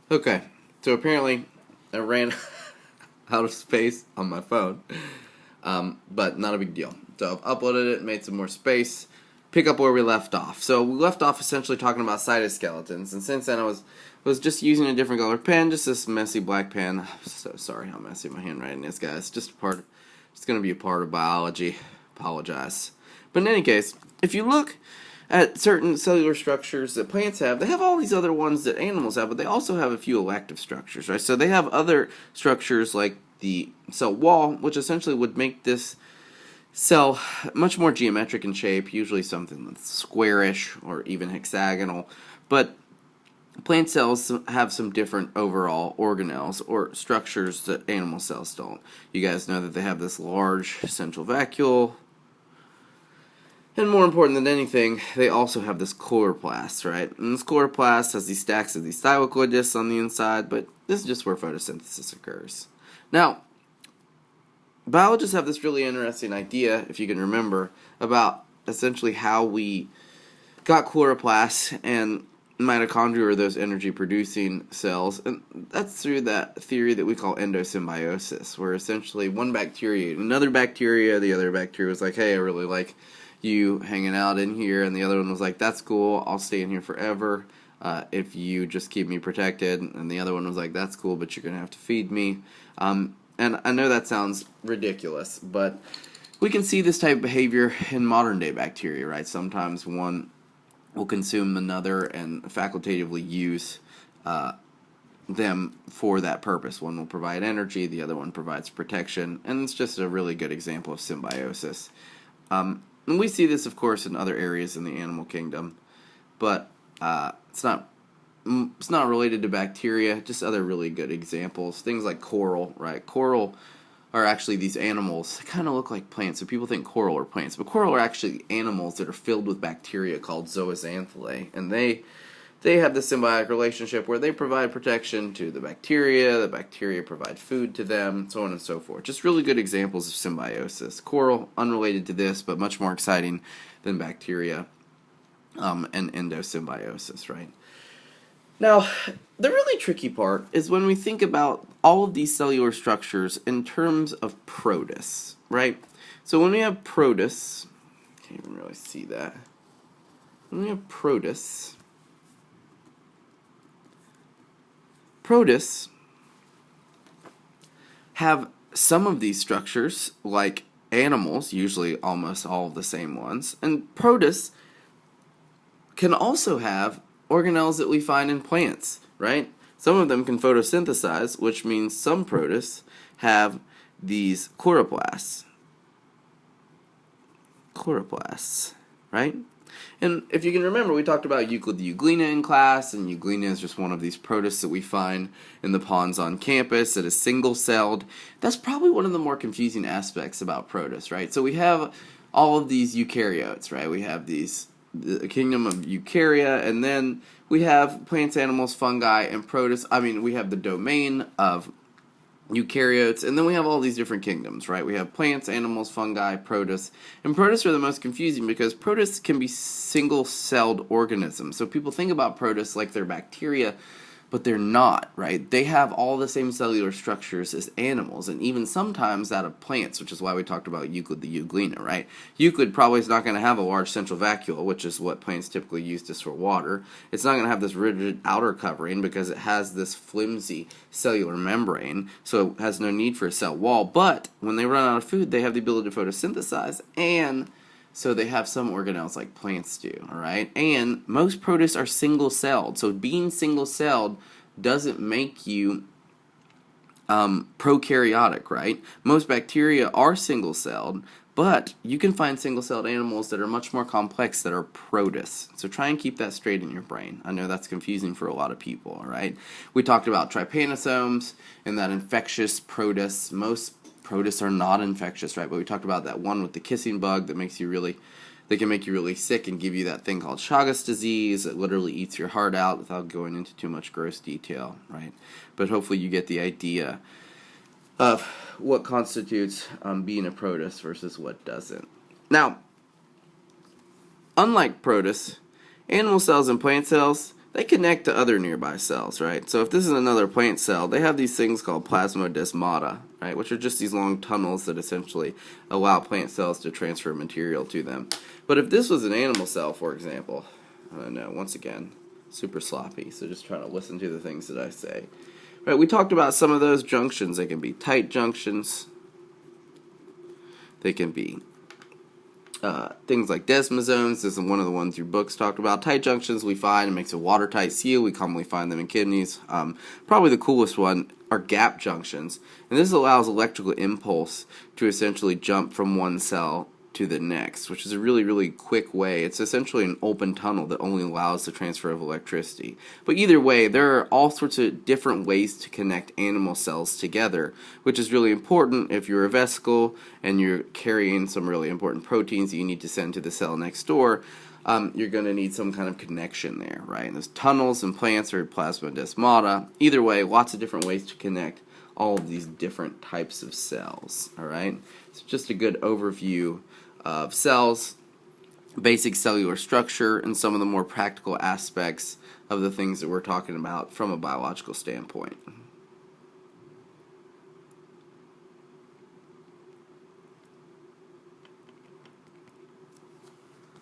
Okay, so apparently I ran out of space on my phone, but not a big deal. So I've uploaded it, made some more space, pick up where we left off. So we left off essentially talking about cytoskeletons, and since then I was just using a different color pen, just this messy black pen. I'm so sorry how messy my handwriting is, guys. It's going to be a part of biology. Apologize. But in any case, if you look at certain cellular structures that plants have, they have all these other ones that animals have, but they also have a few elective structures, right? So they have other structures like the cell wall, which essentially would make this cell much more geometric in shape, usually something that's squarish or even hexagonal. But plant cells have some different overall organelles or structures that animal cells don't. You guys know that they have this large central vacuole, and more important than anything, they also have this chloroplast, right? And this chloroplast has these stacks of these thylakoid discs on the inside, but this is just where photosynthesis occurs. Now, biologists have this really interesting idea, if you can remember, about essentially how we got chloroplasts and mitochondria are those energy-producing cells, and that's through that theory that we call endosymbiosis, where essentially one bacteria ate another bacteria, the other bacteria was like, hey, I really like you hanging out in here, and the other one was like, that's cool, I'll stay in here forever if you just keep me protected, and the other one was like, that's cool, but you're going to have to feed me. And I know that sounds ridiculous, but we can see this type of behavior in modern day bacteria, right? Sometimes one will consume another and facultatively use them for that purpose. One will provide energy, the other one provides protection, and it's just a really good example of symbiosis. And we see this, of course, in other areas in the animal kingdom, but it's not related to bacteria, just other really good examples. Things like coral, right? Coral are actually these animals. They kind of look like plants, so people think coral are plants, but coral are actually animals that are filled with bacteria called zooxanthellae, and they have this symbiotic relationship where they provide protection to the bacteria provide food to them, so on and so forth. Just really good examples of symbiosis. Coral, unrelated to this, but much more exciting than bacteria, and endosymbiosis, right? Now, the really tricky part is when we think about all of these cellular structures in terms of protists, right? So when we have protists, can't even really see that. When we have protists have some of these structures, like animals, usually almost all of the same ones, and protists can also have organelles that we find in plants, right? Some of them can photosynthesize, which means some protists have these chloroplasts, right? And if you can remember, we talked about Euclid euglena in class, and euglena is just one of these protists that we find in the ponds on campus that is single-celled. That's probably one of the more confusing aspects about protists, right? So we have all of these eukaryotes, right? We have the kingdom of eukarya, and then we have plants, animals, fungi, and protists. We have the domain of eukaryotes, and then we have all these different kingdoms, right? We have plants, animals, fungi, protists, and protists are the most confusing because protists can be single-celled organisms. So people think about protists like they're bacteria, but they're not, right? They have all the same cellular structures as animals, and even sometimes that of plants, which is why we talked about Euclid the euglena, right? Euclid probably is not going to have a large central vacuole, which is what plants typically use to store water. It's not going to have this rigid outer covering because it has this flimsy cellular membrane, so it has no need for a cell wall. But when they run out of food, they have the ability to photosynthesize, and so they have some organelles like plants do, all right? And most protists are single-celled. So being single-celled doesn't make you prokaryotic, right? Most bacteria are single-celled, but you can find single-celled animals that are much more complex that are protists. So try and keep that straight in your brain. I know that's confusing for a lot of people, all right? We talked about trypanosomes and that infectious protists. Most protists are not infectious, right? But we talked about that one with the kissing bug that can make you really sick and give you that thing called Chagas disease that literally eats your heart out without going into too much gross detail, right? But hopefully you get the idea of what constitutes being a protist versus what doesn't. Now, unlike protists, animal cells and plant cells, they connect to other nearby cells, right? So if this is another plant cell, they have these things called plasmodesmata, right, which are just these long tunnels that essentially allow plant cells to transfer material to them. But if this was an animal cell, for example, I don't know, once again, super sloppy, so just trying to listen to the things that I say. Right, we talked about some of those junctions. They can be tight junctions. They can be things like desmosomes. This is one of the ones your books talked about. Tight junctions we find, it makes a watertight seal. We commonly find them in kidneys. Probably the coolest one are gap junctions. And this allows electrical impulse to essentially jump from one cell to the next, which is a really, really quick way. It's essentially an open tunnel that only allows the transfer of electricity. But either way, there are all sorts of different ways to connect animal cells together, which is really important if you're a vesicle and you're carrying some really important proteins that you need to send to the cell next door. You're going to need some kind of connection there, right? And those tunnels and plants are plasmodesmata. Either way, lots of different ways to connect all of these different types of cells, all right? It's just a good overview of cells, basic cellular structure, and some of the more practical aspects of the things that we're talking about from a biological standpoint.